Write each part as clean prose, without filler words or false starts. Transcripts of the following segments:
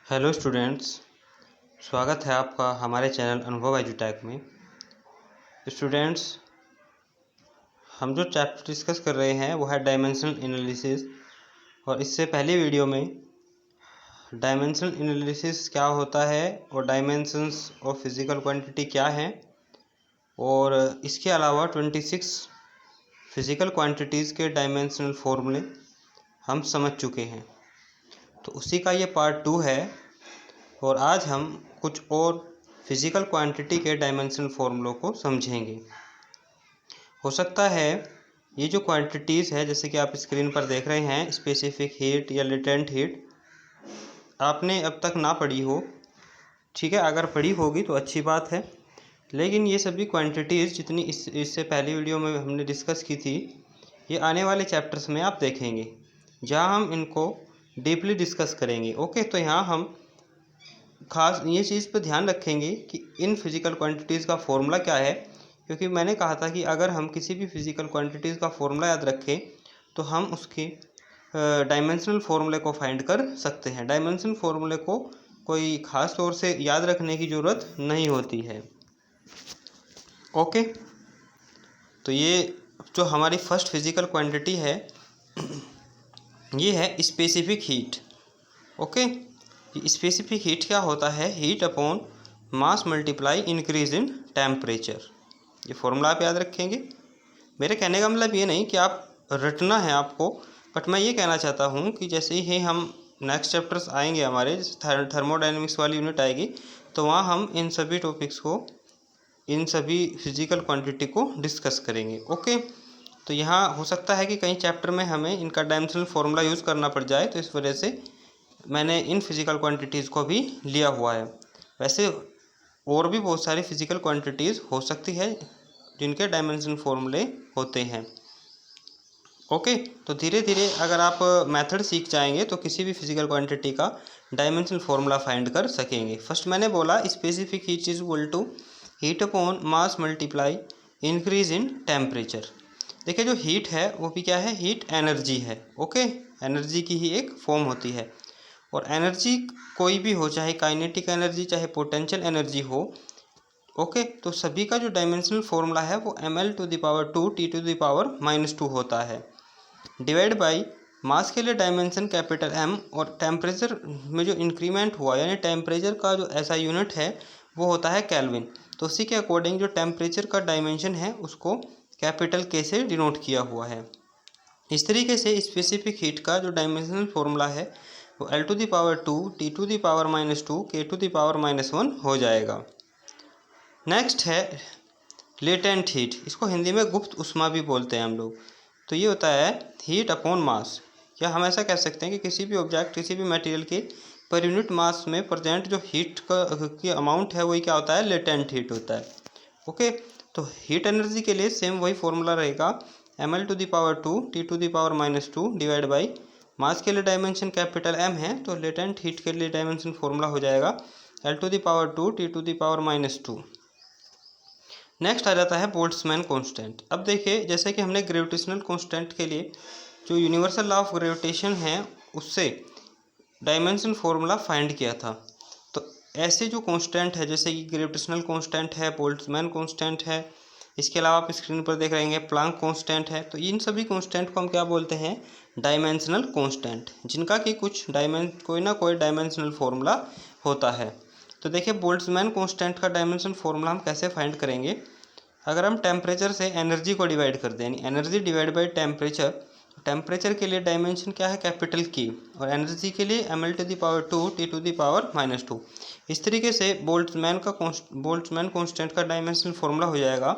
Hello students, स्वागत है आपका हमारे चैनल अनुभव एजुटेक में। स्टूडेंट्स, हम जो चैप्टर डिस्कस कर रहे हैं वो है डायमेंशनल एनालिसिस। और इससे पहले वीडियो में डायमेंशनल एनालिसिस क्या होता है और डायमेंशंस ऑफ फिजिकल क्वांटिटी क्या हैं, और इसके अलावा 26 फिजिकल क्वांटिटीज़ के डायमेंशनल फॉर्मूले हम समझ चुके हैं। तो उसी का ये पार्ट 2 है और आज हम कुछ और फिजिकल क्वांटिटी के डायमेंशनल फॉर्मूलों को समझेंगे। हो सकता है ये जो क्वांटिटीज़ है, जैसे कि आप स्क्रीन पर देख रहे हैं, स्पेसिफिक हीट या लेटेंट हीट, आपने अब तक ना पढ़ी हो। ठीक है, अगर पढ़ी होगी तो अच्छी बात है, लेकिन ये सभी क्वांटिटीज़ जितनी इससे पहली वीडियो में हमने डिस्कस की थी, ये आने वाले चैप्टर्स में आप देखेंगे, जहाँ हम इनको डीपली डिस्कस करेंगे। ओके, तो यहाँ हम खास ये चीज़ पर ध्यान रखेंगे कि इन फिज़िकल क्वांटिटीज़ का फॉर्मूला क्या है, क्योंकि मैंने कहा था कि अगर हम किसी भी फिज़िकल क्वांटिटीज़ का फॉर्मूला याद रखें तो हम उसके डायमेंशनल फॉर्मूले को फाइंड कर सकते हैं। डायमेंशनल फॉर्मूले को कोई ख़ास तौर से याद रखने की ज़रूरत नहीं होती है। ओके, तो ये जो हमारी फर्स्ट फिज़िकल क्वांटिटी है ये है specific heat. Okay, specific heat क्या होता है? Heat upon mass multiply increase in temperature. ये फॉर्मूला आप याद रखेंगे। मेरे कहने का मतलब ये नहीं कि आप रटना है आपको, बट मैं ये कहना चाहता हूँ कि जैसे ही हम नेक्स्ट चैप्टर्स आएंगे हमारे, थर्मोडायनेमिक्स वाली यूनिट आएगी, तो वहाँ हम इन सभी टॉपिक्स को, इन सभी फिजिकल क्वांटिटी को डिस्कस करेंगे। ओके, तो यहाँ हो सकता है कि कई चैप्टर में हमें इनका डायमेंशनल फॉर्मूला यूज़ करना पड़ जाए, तो इस वजह से मैंने इन फिज़िकल क्वांटिटीज़ को भी लिया हुआ है। वैसे और भी बहुत सारी फिज़िकल क्वांटिटीज़ हो सकती है जिनके डायमेंशन फॉर्मूले होते हैं। ओके, तो धीरे धीरे अगर आप मेथड सीख जाएंगे तो किसी भी फिज़िकल क्वांटिटी का डायमेंशनल फॉर्मूला फाइंड कर सकेंगे। फर्स्ट मैंने बोला specific heat is equal to heat upon mass multiply increase in temperature. देखिए, जो हीट है वो भी क्या है? हीट एनर्जी है। ओके, एनर्जी की ही एक फॉर्म होती है, और एनर्जी कोई भी हो, चाहे काइनेटिक एनर्जी चाहे पोटेंशियल एनर्जी हो। ओके, तो सभी का जो डायमेंशनल फॉर्मूला है वो ml⁻²T⁻⁻² होता है, डिवाइड बाई मास के लिए डायमेंशन कैपिटल M, और टेम्परेचर में जो इंक्रीमेंट हुआ, यानी टेम्परेचर का जो ऐसा यूनिट है वो होता है केल्विन। तो उसी के अकॉर्डिंग जो टेम्परेचर का डायमेंशन है उसको कैपिटल K से डिनोट किया हुआ है। इस तरीके से स्पेसिफिक हीट का जो डायमेंशनल फॉर्मूला है वो L⁻², T⁻², K⁻1 हो जाएगा। नेक्स्ट है लेटेंट हीट। इसको हिंदी में गुप्त उष्मा भी बोलते हैं हम लोग। तो ये होता है हीट अपॉन मास, या हम ऐसा कह सकते हैं कि किसी भी ऑब्जेक्ट, किसी भी मटेरियल के पर यूनिट मास में प्रेजेंट जो हीट की अमाउंट है वही क्या होता है? लेटेंट हीट होता है। ओके, तो हीट एनर्जी के लिए सेम वही फॉर्मूला रहेगा, ml⁻², T⁻⁻² divide by mass के लिए डायमेंशन कैपिटल M है, तो लेटेंट हीट के लिए डायमेंशन फॉर्मूला हो जाएगा L⁻², T⁻²। नेक्स्ट आ जाता है बोल्ट्जमैन कांस्टेंट। अब देखिए, जैसे कि हमने ग्रेविटेशनल कांस्टेंट के लिए जो यूनिवर्सल लॉ ऑफ ग्रेविटेशन है उससे डायमेंशन फॉर्मूला फाइंड किया था, तो ऐसे जो कांस्टेंट है जैसे कि ग्रेविटेशनल कांस्टेंट है, बोल्ट्जमैन कांस्टेंट है, इसके अलावा आप स्क्रीन पर देख रहे हैं प्लांक कांस्टेंट है, तो इन सभी कांस्टेंट को हम क्या बोलते हैं? डायमेंशनल कांस्टेंट, जिनका कि कुछ कोई ना कोई डायमेंशनल फॉर्मूला होता है। तो देखिए, बोल्ट्जमैन कांस्टेंट का डायमेंशन फॉर्मूला हम कैसे फाइंड करेंगे? अगर हम टेम्परेचर से एनर्जी को डिवाइड कर दें, यानी energy divide by temperature, temperature के लिए डायमेंशन क्या है? कैपिटल की, और एनर्जी के लिए ml⁻², T⁻⁻²। इस तरीके से बोल्ट्जमैन कांस्टेंट का डायमेंशनल फॉर्मूला हो जाएगा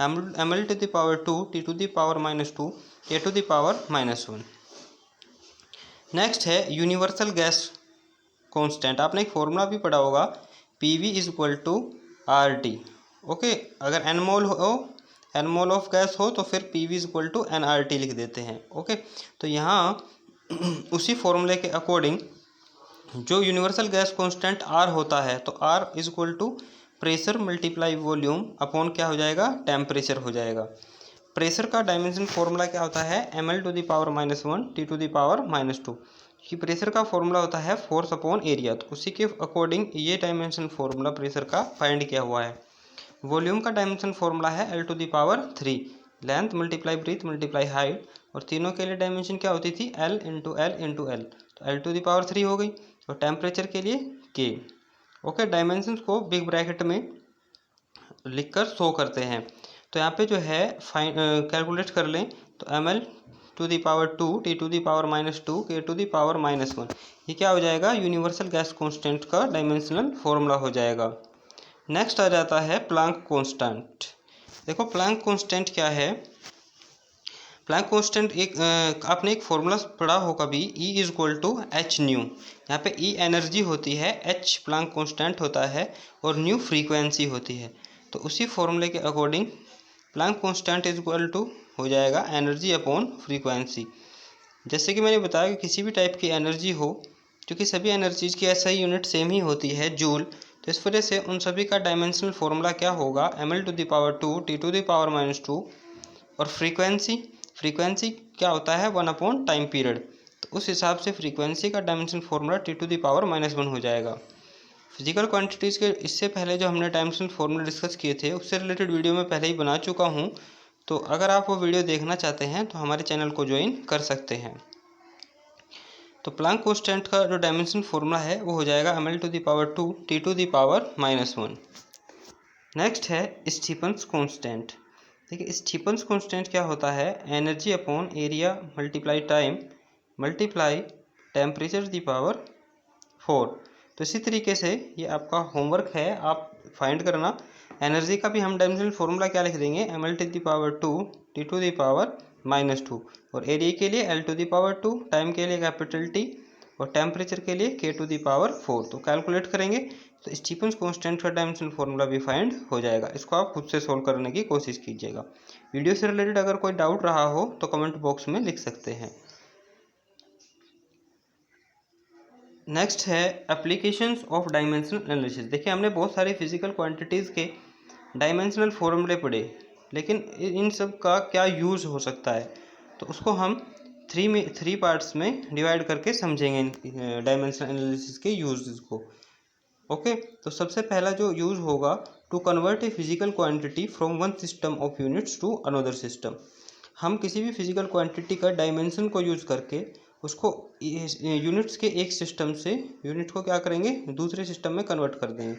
ml⁻², T⁻⁻², K⁻1। नेक्स्ट है यूनिवर्सल गैस कांस्टेंट। आपने एक फॉर्मूला भी पढ़ा होगा, PV is equal to RT। Okay, अगर n मोल ऑफ गैस हो तो फिर PV is equal to nRT लिख देते हैं। ओके, तो यहाँ उसी फॉर्मूले के अकॉर्डिंग जो यूनिवर्सल गैस कांस्टेंट R होता है, तो R is equal to pressure multiply volume upon क्या हो जाएगा? टेम्परेचर हो जाएगा। प्रेशर का डायमेंशन फॉर्मूला क्या होता है? ml⁻⁻1, T⁻⁻²। कि प्रेशर का फॉर्मूला होता है फोर्स अपॉन एरिया, तो उसी के अकॉर्डिंग ये डायमेंशन फॉर्मूला प्रेशर का फाइंड किया हुआ है। वॉल्यूम का डायमेंशन फॉर्मूला है L⁻3, length multiply breadth multiply height, और तीनों के लिए डायमेंशन क्या होती थी L into L into L, तो L⁻3 हो गई। और टेम्परेचर के लिए K। ओके, डायमेंशन को बिग ब्रैकेट में लिखकर शो करते हैं। तो यहाँ पे जो है कैलकुलेट कर लें तो ml⁻2 T⁻−2 K⁻−1, ये क्या हो जाएगा, यूनिवर्सल गैस कांस्टेंट का डायमेंशनल फॉर्मूला हो जाएगा। नेक्स्ट आ जाता है प्लैंक कांस्टेंट। देखो प्लैंक कांस्टेंट क्या है। प्लैंक कांस्टेंट आपने एक फॉर्मूला पढ़ा होगा भी, E=h²। यहाँ पे E एनर्जी होती है, h प्लैंक कांस्टेंट होता है और न्यू फ्रीक्वेंसी होती है। तो उसी फॉर्मूले के अकॉर्डिंग प्लैंक कांस्टेंट हो जाएगा एनर्जी अपॉन फ्रीक्वेंसी। जैसे कि मैंने बताया कि किसी भी टाइप की एनर्जी हो, क्योंकि सभी एनर्जीज की SI यूनिट सेम ही होती है, जूल, तो इस वजह से उन सभी का डायमेंशनल फॉर्मूला क्या होगा, ml⁻2 T⁻−2। और फ्रीक्वेंसी क्या होता है, 1 टाइम पीरियड, तो उस हिसाब से फ्रीक्वेंसी का डायमेंशन फॉर्मूला T⁻−1 हो जाएगा। फिजिकल क्वांटिटीज़ के इससे पहले जो हमने डायमेंशनल फॉर्मूला डिस्कस किए थे, उससे रिलेटेड वीडियो में पहले ही बना चुका हूँ, तो अगर आप वो वीडियो देखना चाहते हैं तो हमारे चैनल को ज्वाइन कर सकते हैं। तो प्लैंक कांस्टेंट का जो डायमेंशन फॉर्मूला है वो हो जाएगा ml⁻2 T⁻−1। नेक्स्ट है स्टीफन्स कांस्टेंट। देखिए स्टीफन्स कांस्टेंट क्या होता है, energy upon area multiply time multiply temperature the power 4। तो इसी तरीके से ये आपका होमवर्क है, आप फाइंड करना। एनर्जी का भी हम डायमेंशनल फॉर्मूला क्या लिख देंगे, ml⁻2 T⁻−2, और एरिया के लिए L⁻2, टाइम के लिए कैपिटल T, और टेम्परेचर के लिए K⁴। तो कैलकुलेट करेंगे तो स्टीफन्स कांस्टेंट का डायमेंशनल फॉर्मूला भी फाइंड हो जाएगा। इसको आप खुद से सोल्व करने की कोशिश कीजिएगा। वीडियो से रिलेटेड अगर कोई डाउट रहा हो तो कमेंट बॉक्स में लिख सकते हैं। नेक्स्ट है एप्लीकेशंस ऑफ डायमेंशनल एनालिसिस। देखिए हमने बहुत सारी फिजिकल क्वांटिटीज़ के डायमेंशनल फॉर्मूले पढ़े, लेकिन इन सब का क्या यूज़ हो सकता है, तो उसको हम थ्री पार्ट्स में डिवाइड करके समझेंगे डायमेंशनल एनालिसिस के यूज़ को। ओके, तो सबसे पहला जो यूज़ होगा, to convert a physical quantity from one system of units to another system. हम किसी भी फिजिकल क्वांटिटी का डायमेंशन को यूज़ करके उसको यूनिट्स के एक सिस्टम से यूनिट को क्या करेंगे, दूसरे सिस्टम में कन्वर्ट कर देंगे।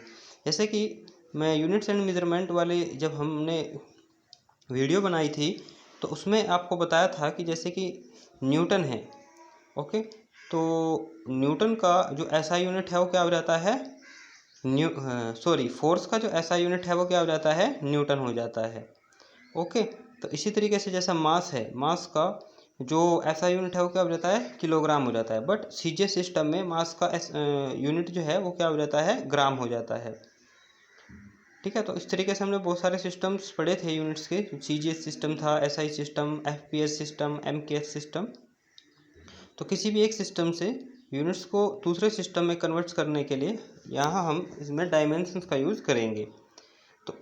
जैसे कि मैं यूनिट्स एंड मेजरमेंट वाले जब हमने वीडियो बनाई थी तो उसमें आपको बताया था कि जैसे कि न्यूटन है, ओके, तो न्यूटन का जो SI यूनिट है वो क्या हो जाता है, फोर्स का जो SI यूनिट है वो क्या हो जाता है, न्यूटन हो जाता है। ओके, तो इसी तरीके से जैसा मास है, मास का जो SI यूनिट है वो क्या हो जाता है, किलोग्राम हो जाता है, बट CJ सिस्टम में मास का यूनिट जो है वो क्या हो जाता है, ग्राम हो जाता है। ठीक है, तो इस तरीके से हमने बहुत सारे सिस्टम्स पढ़े थे यूनिट्स के, CJ सिस्टम था, SI system, FPS system, MKS system. तो किसी भी एक सिस्टम से यूनिट्स को दूसरे सिस्टम में कन्वर्ट करने के लिए यहाँ हम इसमें डायमेंशंस का यूज़ करेंगे। तो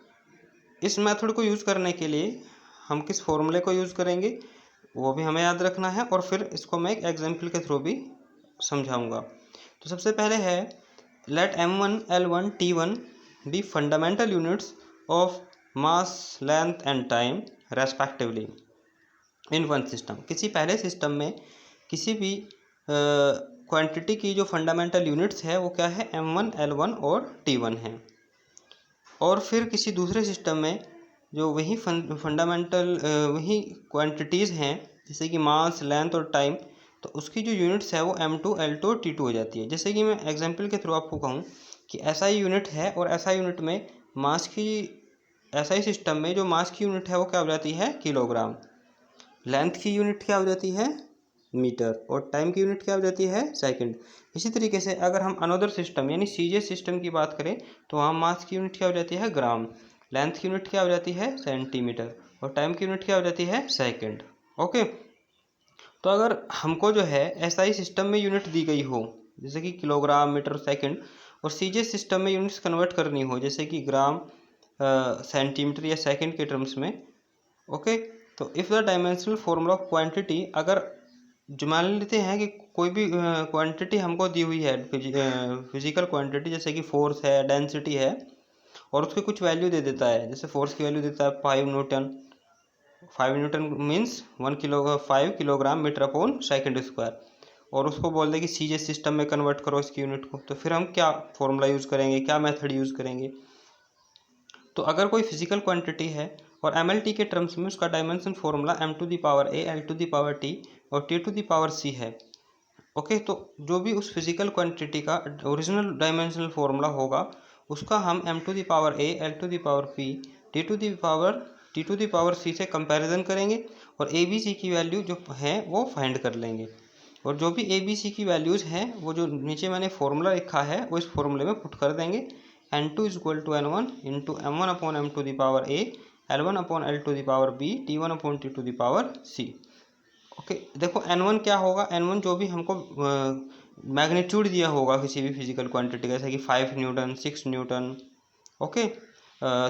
इस मेथड को यूज़ करने के लिए हम किस फॉर्मूले को यूज़ करेंगे वो भी हमें याद रखना है, और फिर इसको मैं एक एग्जाम्पल के थ्रू भी समझाऊंगा। तो सबसे पहले है, let M1 L1 T1 be fundamental units of mass length and time respectively in one system. किसी पहले सिस्टम में किसी भी क्वांटिटी की जो फंडामेंटल यूनिट्स है वो क्या है, M1 L1 और T1 है। और फिर किसी दूसरे सिस्टम में जो वही फंडामेंटल वही क्वांटिटीज़ हैं, जैसे कि मास लेंथ और टाइम, तो उसकी जो यूनिट्स है वो M2 L2 और T2 हो जाती है। जैसे कि मैं एग्जांपल के थ्रू आपको कहूँ कि SI यूनिट है, और SI यूनिट में मास की SI सिस्टम में जो मास की यूनिट है वो क्या हो जाती है, किलोग्राम, लेंथ की यूनिट क्या हो जाती है, मीटर, और टाइम की यूनिट क्या हो जाती है, सेकंड। इसी तरीके से अगर हम अनदर सिस्टम यानी CJ सिस्टम की बात करें तो वहाँ मास की यूनिट क्या हो जाती है, ग्राम, लेंथ की यूनिट क्या हो जाती है, सेंटीमीटर, और टाइम की यूनिट क्या हो जाती है, सेकंड। ओके, तो अगर हमको जो है SI सिस्टम में यूनिट दी गई हो जैसे कि किलोग्राम, मीटर, सेकंड, और CJ सिस्टम में यूनिट्स कन्वर्ट करनी हो जैसे कि ग्राम, सेंटीमीटर या सेकंड के टर्म्स में, ओके, तो if the dimensional formula of quantity, अगर जो मान लेते हैं कि कोई भी क्वांटिटी हमको दी हुई है, फिजिकल क्वांटिटी, जैसे कि फोर्स है, डेंसिटी है, और उसके कुछ वैल्यू दे देता है। जैसे फोर्स की वैल्यू देता है 5 newton. 5 newton means 5 kilogram metre upon second square, और उसको बोल दे कि सीजे सिस्टम में कन्वर्ट करो इसकी यूनिट को, तो फिर हम क्या फॉर्मूला यूज़ करेंगे, क्या मेथड यूज़ करेंगे। तो अगर कोई फिजिकल क्वांटिटी है और एमएलटी के टर्म्स में उसका dimension formula m to the power a, l to the power t और t to the power c है। ओके, तो जो भी उस फिजिकल क्वांटिटी का ओरिजिनल डायमेंशनल फॉर्मूला होगा उसका हम m to the power a, l to the power p, t to the power c से कंपैरिजन करेंगे और a b c की वैल्यू जो है वो फाइंड कर लेंगे। और जो भी a b c की वैल्यूज़ हैं वो जो नीचे मैंने फॉर्मूला लिखा है वो इस फॉर्मूले में पुट कर देंगे। n2 equal to n1 into m1 upon m to the power a, l1 upon l to the power b, t1 upon t to the power c। Okay, देखो n1 क्या होगा, n1 जो भी हमको मैग्नीट्यूड दिया होगा किसी भी फिजिकल क्वांटिटी का, जैसे कि 5 न्यूटन, 6 न्यूटन, ओके,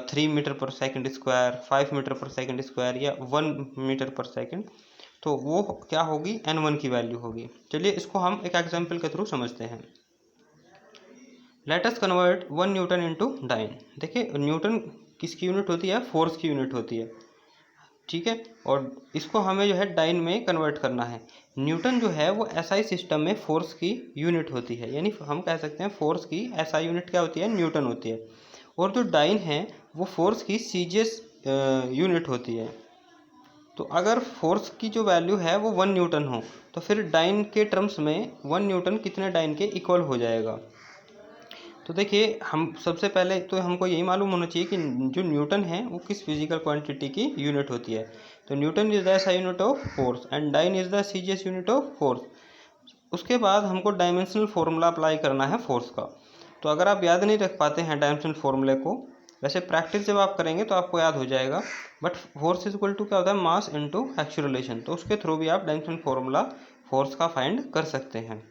3 मीटर पर सेकंड स्क्वायर, 5 मीटर पर सेकंड स्क्वायर या 1 मीटर पर सेकंड, तो वो क्या होगी, n1 की वैल्यू होगी। चलिए इसको हम एक एग्जाम्पल के थ्रू समझते हैं। Let us convert 1 newton into dyne. देखिए न्यूटन किसकी यूनिट होती है, फोर्स की यूनिट होती है, ठीक है, और इसको हमें जो है डाइन में कन्वर्ट करना है। न्यूटन जो है वो एसआई सिस्टम में फोर्स की यूनिट होती है, यानी हम कह सकते हैं फोर्स की एसआई यूनिट क्या होती है, न्यूटन होती है, और जो डाइन है वो फोर्स की सीजीएस यूनिट होती है। तो अगर फोर्स की जो वैल्यू है वो 1 न्यूटन हो तो फिर डाइन के टर्म्स में 1 न्यूटन कितने डाइन के इक्वल हो जाएगा। तो देखिए हम सबसे पहले तो हमको यही मालूम होना चाहिए कि जो न्यूटन है वो किस फिजिकल क्वांटिटी की यूनिट होती है। तो newton is the SI unit of force and dyne is the CGS unit of force. उसके बाद हमको डायमेंशनल फार्मूला अप्लाई करना है फोर्स का। तो अगर आप याद नहीं रख पाते हैं डायमेंशनल फार्मूले को, वैसे प्रैक्टिस जब आप करेंगे तो आपको याद हो जाएगा, but force is equal to क्या होता है, मास इनटू एक्सीलरेशन। तो उसके थ्रू भी आप डायमेंशनल फार्मूला फोर्स का फाइंड कर सकते हैं।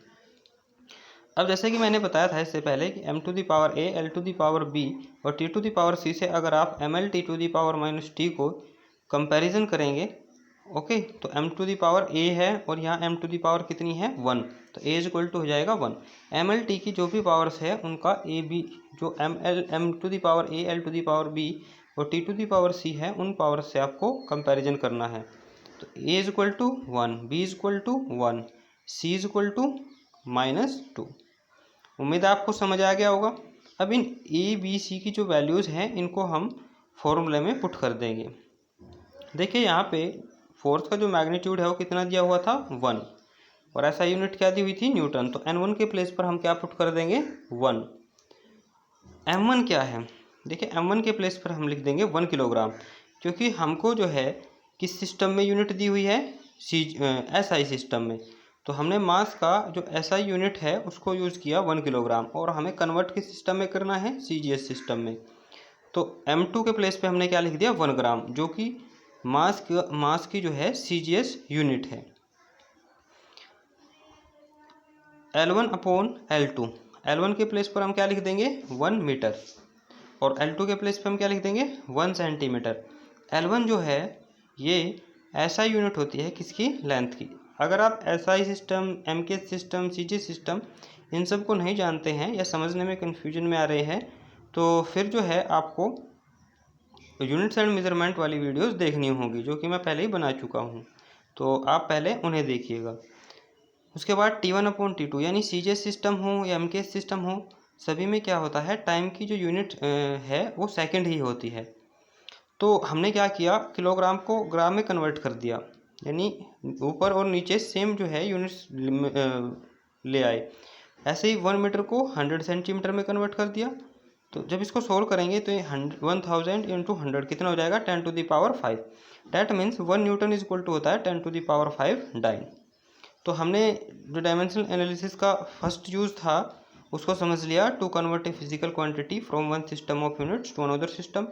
अब जैसे कि मैंने बताया था इससे पहले कि m to the power a, l to the power b और t to the power c से अगर आप ml t to the power minus t को कंपैरिजन करेंगे, ओके, तो m to the power a है और यहाँ m टू दी पावर कितनी है, 1, तो a इज इक्वल टू हो जाएगा 1। ml t की जो भी पावर्स है उनका a b जो m to the power a, l to the power b और t to the power c है उन पावर से आपको कंपेरिजन करना है। तो a is equal to 1, b is equal to 1, c is equal to -2। उम्मीद है आपको समझ आ गया होगा। अब इन ए बी सी की जो वैल्यूज़ हैं इनको हम फॉर्मूले में पुट कर देंगे। देखिए यहाँ पे फोर्स का जो मैग्नीट्यूड है वो कितना दिया हुआ था, 1, और ऐसा यूनिट क्या दी हुई थी, न्यूटन। तो n1 के प्लेस पर हम क्या पुट कर देंगे, 1। m1 क्या है, देखिए m1 के प्लेस पर हम लिख देंगे 1 किलोग्राम, क्योंकि हमको जो है किस सिस्टम में यूनिट दी हुई है, SI सिस्टम में। तो हमने मास का जो SI यूनिट है उसको यूज़ किया 1 किलोग्राम, और हमें कन्वर्ट किस सिस्टम में करना है, CGS सिस्टम में। तो m2 के प्लेस पे हमने क्या लिख दिया, 1 ग्राम, जो कि मास की जो है CGS यूनिट है। L1 अपॉन L2, L1 के प्लेस पर हम क्या लिख देंगे, 1 मीटर, और L2 के प्लेस पर हम क्या लिख देंगे, 1 सेंटीमीटर। L1 जो है ये SI यूनिट होती है किसकी, लेंथ की। अगर आप SI system, MK system, CG system in सब को नहीं जानते हैं या समझने में कन्फ्यूजन में आ रहे हैं, तो फिर जो है आपको यूनिट्स एंड मेजरमेंट वाली वीडियोस देखनी होगी, जो कि मैं पहले ही बना चुका हूँ, तो आप पहले उन्हें देखिएगा। उसके बाद T1 अपॉन T2, यानी CG सिस्टम हो या MK सिस्टम हो, सभी में क्या होता है, टाइम की जो यूनिट है वो सेकेंड ही होती है। तो हमने क्या किया, किलोग्राम को ग्राम में कन्वर्ट कर दिया, यानी ऊपर और नीचे सेम जो है यूनिट्स ले आए। ऐसे ही 1 मीटर को 100 सेंटीमीटर में कन्वर्ट कर दिया। तो जब इसको सोल्व करेंगे तो ये 1000 इंटू 100 कितना हो जाएगा, 10 to the power 5। That means 1 newton is equal to होता है 10 टू दी पावर 5 डाइन। तो हमने जो डायमेंशनल एनालिसिस का फर्स्ट यूज़ था उसको समझ लिया, to convert a physical quantity from one system of units to another system.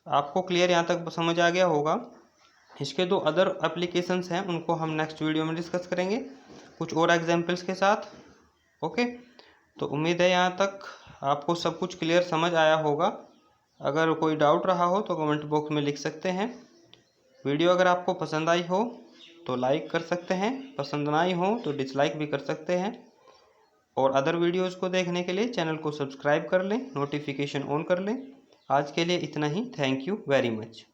आपको क्लियर यहाँ तक समझ आ गया होगा। इसके दो अदर एप्लीकेशंस हैं, उनको हम नेक्स्ट वीडियो में डिस्कस करेंगे कुछ और एग्जांपल्स के साथ। ओके, तो उम्मीद है यहाँ तक आपको सब कुछ क्लियर समझ आया होगा। अगर कोई डाउट रहा हो तो कमेंट बॉक्स में लिख सकते हैं। वीडियो अगर आपको पसंद आई हो तो लाइक कर सकते हैं, पसंद ना आई हो तो डिसलाइक भी कर सकते हैं। और अदर वीडियोज़ को देखने के लिए चैनल को सब्सक्राइब कर लें, नोटिफिकेशन ऑन कर लें। आज के लिए इतना ही। Thank you very much.